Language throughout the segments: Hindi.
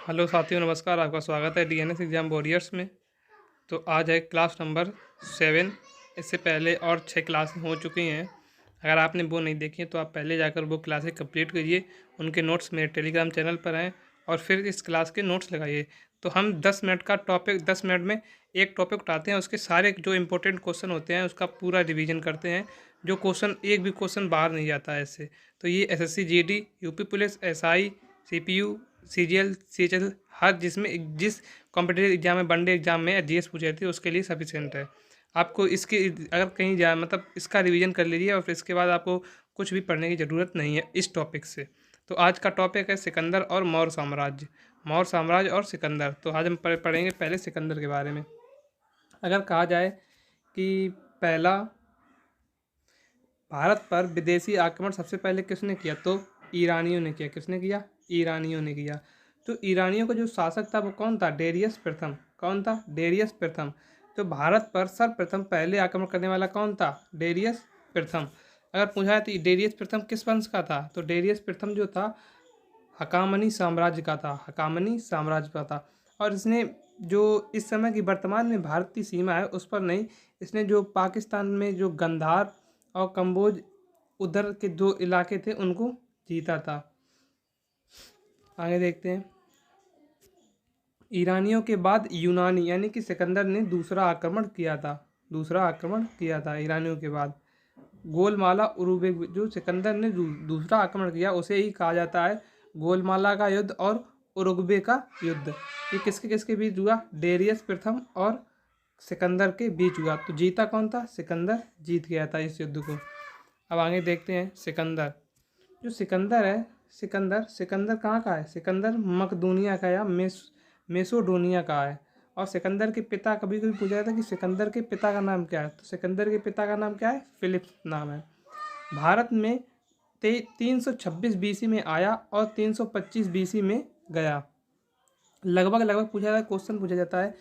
हेलो साथियों, नमस्कार। आपका स्वागत है डीएनएस एग्ज़ाम वॉरियर्स में। तो आज है क्लास नंबर 7। इससे पहले और 6 क्लास हो चुकी हैं। अगर आपने वो नहीं देखी है तो आप पहले जाकर वो क्लासें कंप्लीट करिए। उनके नोट्स मेरे टेलीग्राम चैनल पर हैं और फिर इस क्लास के नोट्स लगाइए। तो हम 10 मिनट का टॉपिक 10 मिनट में एक टॉपिक उठाते हैं, उसके सारे जो इंपॉर्टेंट क्वेश्चन होते हैं उसका पूरा रिवीजन करते हैं। जो क्वेश्चन एक भी क्वेश्चन बाहर नहीं जाता है इससे। तो ये SSC GD, UP police, SI, CPU, CGL, CHL, हर जिस कॉम्पिटिटिव एग्जाम में, वनडे एग्जाम में या जीएस पूछे थे उसके लिए सफिशिएंट है। आपको इसके अगर कहीं जा मतलब इसका रिवीजन कर लीजिए और फिर इसके बाद आपको कुछ भी पढ़ने की ज़रूरत नहीं है इस टॉपिक से। तो आज का टॉपिक है सिकंदर और मौर्य साम्राज्य। मौर्य साम्राज्य और सिकंदर। तो आज हम पढ़ेंगे पहले सिकंदर के बारे में। अगर कहा जाए कि पहला भारत पर विदेशी आक्रमण सबसे पहले किसने किया, तो ईरानियों ने किया। किसने किया? ईरानियों ने किया। तो ईरानियों का जो शासक था वो कौन था? डेरियस प्रथम। कौन था? डेरियस प्रथम। तो भारत पर सर्वप्रथम पहले आक्रमण करने वाला कौन था? डेरियस प्रथम। अगर पूछा है तो डेरियस प्रथम किस वंश का था, तो डेरियस प्रथम जो था हकामनी साम्राज्य का था। हकामनी साम्राज्य का था। और इसने जो इस समय की वर्तमान में भारत की सीमा है उस पर नहीं, इसने जो पाकिस्तान में जो गंधार और कंबोज उधर के जो इलाके थे उनको जीता था। आगे देखते हैं। ईरानियों के बाद यूनानी यानी कि सिकंदर ने दूसरा आक्रमण किया था। दूसरा आक्रमण किया था ईरानियों के बाद। गोलमाला उरुबे जो सिकंदर ने दूसरा आक्रमण किया उसे ही कहा जाता है गोलमाला का युद्ध और उरुग्वे का युद्ध। ये किसके किसके बीच हुआ? डेरियस प्रथम और सिकंदर के बीच हुआ। तो जीता कौन था? सिकंदर जीत गया था इस युद्ध को। अब आगे देखते हैं सिकंदर। जो सिकंदर है, सिकंदर सिकंदर कहाँ का है? सिकंदर मकदूनिया का या मेसोडोनिया का है। और सिकंदर के पिता, कभी कभी पूछा जाता है कि सिकंदर के पिता का नाम क्या है, तो सिकंदर के पिता का नाम क्या है? फिलिप नाम है। भारत में 326 बीसी में आया और 325 बीसी में गया। लगभग लगभग पूछा जाता है, क्वेश्चन पूछा जाता है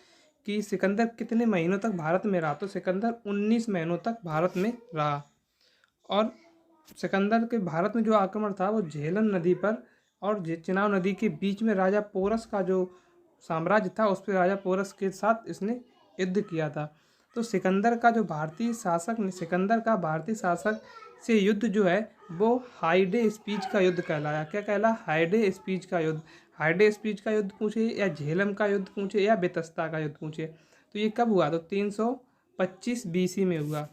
कि सिकंदर कितने महीनों तक भारत में रहा, तो सिकंदर 19 महीनों तक भारत में रहा। और सिकंदर के भारत में जो आक्रमण था वो झेलम नदी पर और चिनाब नदी के बीच में राजा पोरस का जो साम्राज्य था उस पर राजा पोरस के साथ इसने युद्ध किया था। तो सिकंदर का जो भारतीय शासक ने सिकंदर का भारतीय शासक से युद्ध जो है वो हाइडे स्पीच का युद्ध कहलाया। क्या कहला? हाइडे स्पीच का युद्ध। हाइडे स्पीच का युद्ध पूछे या झेलम का युद्ध पूछे या बेतस्ता का युद्ध पूछे, तो ये कब हुआ? तो 325 बीसी में हुआ।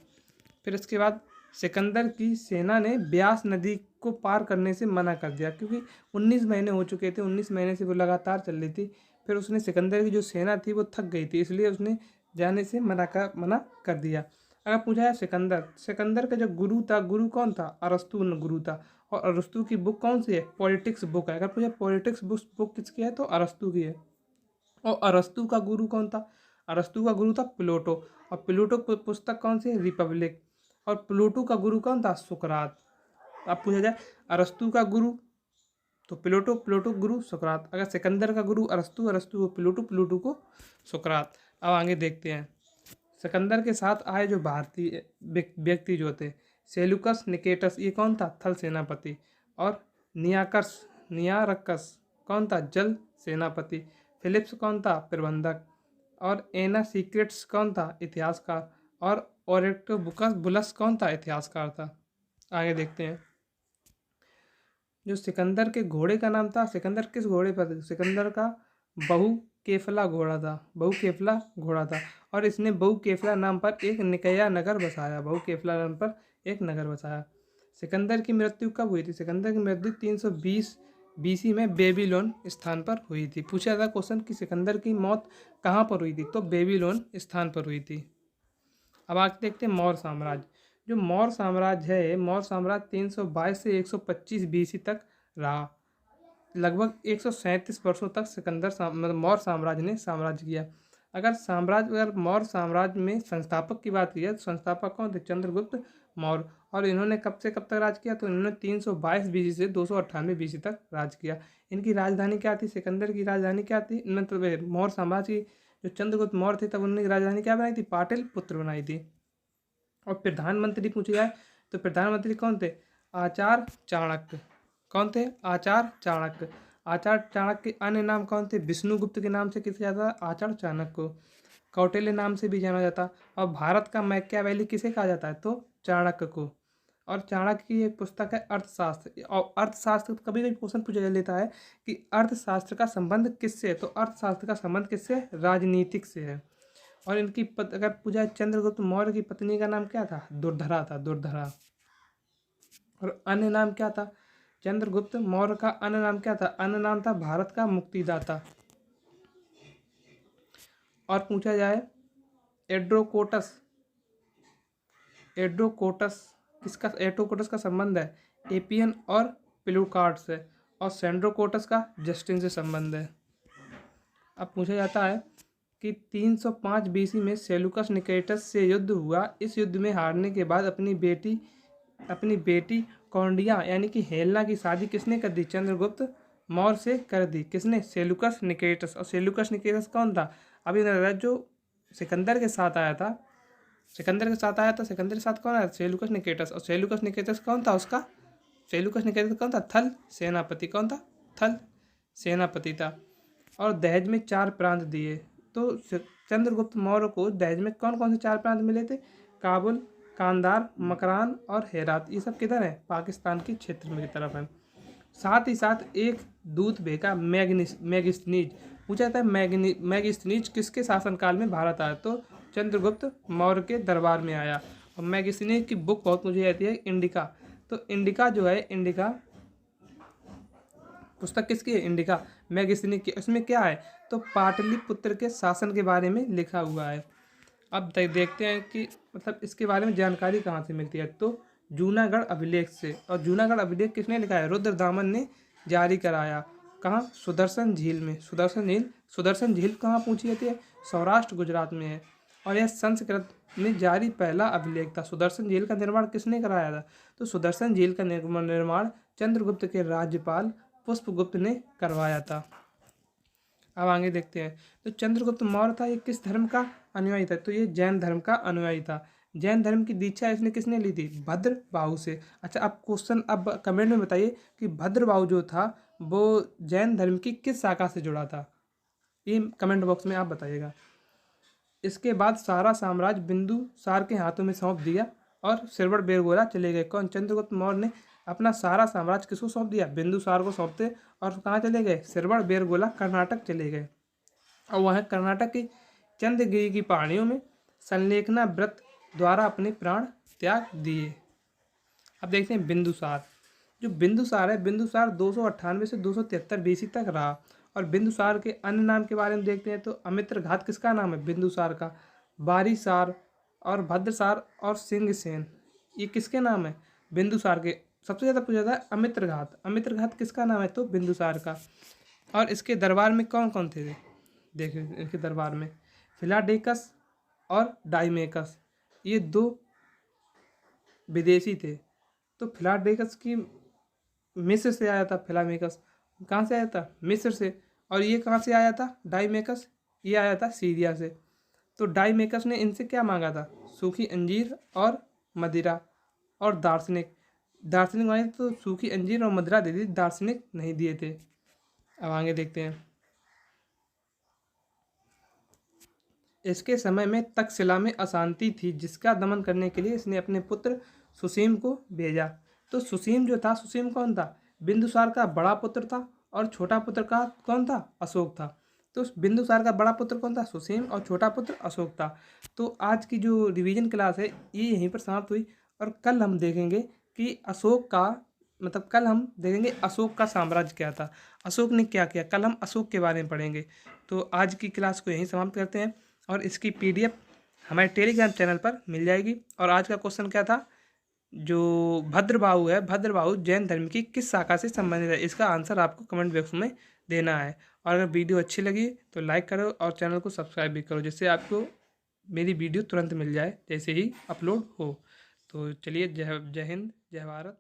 फिर इसके बाद सिकंदर की सेना ने ब्यास नदी को पार करने से मना कर दिया, क्योंकि 19 महीने हो चुके थे, 19 महीने से वो लगातार चल रही थी। फिर उसने सिकंदर की जो सेना थी वो थक गई थी, इसलिए उसने जाने से मना कर दिया। अगर पूछा है सिकंदर, सिकंदर का जो गुरु था, गुरु कौन था? अरस्तु गुरु था। और अरस्तु की बुक कौन सी है? पॉलिटिक्स बुक है। अगर पूछा पॉलिटिक्स बुक किसकी है, तो अरस्तु की है। और अरस्तु का गुरु कौन था? अरस्तु का गुरु था प्लूटो। और प्लूटो पुस्तक कौन सी है? रिपब्लिक। और प्लूटो का गुरु कौन था? सुकरात। अब पूछा जाए अरस्तु का गुरु, तो प्लूटो, प्लूटो गुरु सुकरात। अगर सिकंदर का गुरु अरस्तु, अरस्तु को प्लूटो, प्लूटो को सुकरात। अब आगे देखते हैं। सिकंदर के साथ आए जो भारतीय व्यक्ति जो थे, सेलुकस निकेटस, ये कौन था? थल सेनापति। और नियारकस कौन था? जल सेनापति। फिलिप्स कौन था? प्रबंधक। और एना सीक्रेट्स कौन था? इतिहासकार। और ओरेक्टोबुकस बुलस कौन था? इतिहासकार था। आगे देखते हैं। जो सिकंदर के घोड़े का नाम था, सिकंदर किस घोड़े पर? सिकंदर का बहु केफला घोड़ा था। बहु केफला घोड़ा था। और इसने बहु केफला नाम पर एक निकया नगर बसाया। बहु केफला नाम पर एक नगर बसाया। सिकंदर की मृत्यु कब हुई थी? सिकंदर की मृत्यु 320 बीसी में बेबीलोन स्थान पर हुई थी। पूछा था क्वेश्चन कि सिकंदर की मौत कहाँ पर हुई थी, तो बेबीलोन स्थान पर हुई थी। अब आगे देखते हैं मौर्य साम्राज्य। जो मौर्य साम्राज्य है, मौर्य साम्राज्य 322 से 125 बीसी तक रहा। लगभग 137 वर्षों तक मतलब मौर्य साम्राज्य ने साम्राज्य किया। अगर मौर्य साम्राज्य में संस्थापक की बात की जाए तो संस्थापक कौन थे? चंद्रगुप्त मौर्य। और इन्होंने कब से कब तक राज किया, तो इन्होंने 322 बीसी से 298 बीसी तक राज किया। इनकी राजधानी क्या थी? सिकंदर की राजधानी क्या थी? मतलब मौर्य साम्राज्य की जो चंद्रगुप्त मौर्य थे तब उन्होंने राजधानी क्या बनाई थी? पाटलिपुत्र बनाई थी। और प्रधानमंत्री पूछे जाए तो प्रधानमंत्री कौन थे? आचार्य चाणक्य। कौन थे? आचार्य चाणक्य। आचार्य चाणक्य के अन्य नाम कौन थे? विष्णुगुप्त के नाम से किसे जाता है? आचार्य चाणक्य को। कौटिल्य नाम से भी जाना जाता। और भारत का मैकियावेली किसे कहा जाता है? तो चाणक्य को। और चाणक्य की एक पुस्तक है अर्थशास्त्र। और अर्थशास्त्र कभी कभी क्वेश्चन पूछा लेता है कि अर्थशास्त्र का संबंध किससे है? तो अर्थशास्त्र का संबंध किससे है? राजनीतिक से है। और इनकी अगर पूछा जाए चंद्रगुप्त मौर्य की पत्नी का नाम क्या था? दुर्धरा था, दुर्धरा। और अन्य नाम क्या था चंद्रगुप्त मौर्य का? अन्य नाम क्या था? अन्य नाम था भारत का मुक्तिदाता। और पूछा जाए एड्रोकोटस, एड्रोकोटस किसका, एड्रोकोटस का संबंध है एपियन और प्लूटार्च से। और सेंड्रोकोटस का जस्टिन से संबंध है। अब पूछा जाता है कि 305 बीसी में सेलुकस निकेटस से युद्ध हुआ। इस युद्ध में हारने के बाद अपनी बेटी कौंडिया यानी कि हेलेना की शादी किसने कर दी? चंद्रगुप्त मौर्य से कर दी। किसने? सेलुकस निकेटस। और सेलुकस निकेटस कौन था? अभी जो सिकंदर के साथ आया था, सिकंदर के साथ कौन आया? सेलुकस निकेटस। और सेलुकस निकेटस कौन था उसका? सेलुकस निकेटस कौन था? थल सेनापति। कौन था? थल सेनापति था। और दहेज में 4 प्रांत दिए। तो चंद्रगुप्त मौर्य को दहेज में कौन कौन से 4 प्रांत मिले थे? काबुल, कांधार, मकरान और हेरात। ये सब किधर है? पाकिस्तान के क्षेत्र में की तरफ है। साथ ही साथ एक दूत भेजा मैगस्थनीज। पूछा जाता है मैगस्थनीज किसके शासनकाल में भारत आया? तो चंद्रगुप्त मौर्य के दरबार में आया। और मैगस्थनीज की बुक बहुत मुझे आती है, इंडिका। तो इंडिका जो है, इंडिका पुस्तक किसकी है? इंडिका मैगस्थनीज की। उसमें क्या है? तो पाटलिपुत्र के शासन के बारे में लिखा हुआ है। अब देखते हैं कि मतलब इसके बारे में जानकारी कहाँ से मिलती है। तो जूनागढ़ अभिलेख से। और जूनागढ़ अभिलेख किसने लिखा है? रुद्रदामन ने जारी कराया। कहाँ? सुदर्शन झील में। सुदर्शन झील कहाँ पूछी जाती है? सौराष्ट्र गुजरात में है। और यह संस्कृत में जारी पहला अभिलेख था। सुदर्शन झील का निर्माण किसने कराया था? तो सुदर्शन झील का निर्माण चंद्रगुप्त के राज्यपाल पुष्पगुप्त ने करवाया था। अब आगे देखते हैं। तो चंद्रगुप्त मौर्य था, ये किस धर्म का अनुयायी था? तो ये जैन धर्म का अनुयायी था। जैन धर्म की दीक्षा इसने किसने ली थी? भद्रबाहु से। अच्छा, अब क्वेश्चन अब कमेंट में बताइए कि भद्रबाहु जो था वो जैन धर्म की किस शाखा से जुड़ा था? ये कमेंट बॉक्स में आप बताइएगा। इसके बाद सारा साम्राज्य बिंदुसार के हाथों में सौंप दिया और सिरवड़ बेरगोला चले गए। कौन? चंद्रगुप्त मौर्य ने अपना सारा साम्राज्य किसको सौंप दिया? बिंदुसार को सौंपते। और कहाँ चले गए? सिरवड़ बेरगोला कर्नाटक चले गए। और वह कर्नाटक की चंद्रगिरी की पहाड़ियों में संलेखना व्रत द्वारा अपने प्राण त्याग दिए। अब देखते हैं बिंदुसार। जो बिंदुसार है, बिंदुसार 298 से 273 बीसी तक रहा। और बिंदुसार के अन्य नाम के बारे में देखते हैं। तो अमित्रघात किसका नाम है? बिंदुसार का। बारीसार और भद्रसार और सिंहसेन, ये किसके नाम है? बिंदुसार के। सबसे ज़्यादा पूछा था अमित्रघात। अमित्रघात किसका नाम है? तो बिंदुसार का। और इसके दरबार में कौन कौन थे? देखिए इनके दरबार में फिलाडेकस और डाइमेकस, ये 2 विदेशी थे। तो फिलाडेकस की मिस्र से आया था। फिलामेकस कहाँ से आया था? मिस्र से। और ये कहाँ से आया था? डाइमेकस, ये आया था सीरिया से। तो डाइमेकस ने इनसे क्या मांगा था? सूखी अंजीर और मदिरा और दार्शनिक। दार्शनिक मांगे तो सूखी अंजीर और मदिरा दे दी, दार्शनिक नहीं दिए थे। अब आगे देखते हैं। इसके समय में तक्षशिला में अशांति थी, जिसका दमन करने के लिए इसने अपने पुत्र सुसीम को भेजा। तो सुसीम जो था, सुसीम कौन था? बिंदुसार का बड़ा पुत्र था। और छोटा पुत्र का कौन था? अशोक था। तो बिंदुसार का बड़ा पुत्र कौन था? सुसीम। और छोटा पुत्र अशोक था। तो आज की जो रिवीजन क्लास है ये यहीं पर समाप्त हुई। और कल हम देखेंगे कि अशोक का मतलब कल हम देखेंगे अशोक का साम्राज्य क्या था, अशोक ने क्या किया। कल हम अशोक के बारे में पढ़ेंगे। तो आज की क्लास को यहीं समाप्त करते हैं। और इसकी PDF हमारे टेलीग्राम चैनल पर मिल जाएगी। और आज का क्वेश्चन क्या था? जो भद्रबाहु है, भद्रबाहु जैन धर्म की किस शाखा से संबंधित है? इसका आंसर आपको कमेंट बॉक्स में देना है। और अगर वीडियो अच्छी लगी तो लाइक करो और चैनल को सब्सक्राइब भी करो, जिससे आपको मेरी वीडियो तुरंत मिल जाए जैसे ही अपलोड हो। तो चलिए, जय हिंद, जय भारत।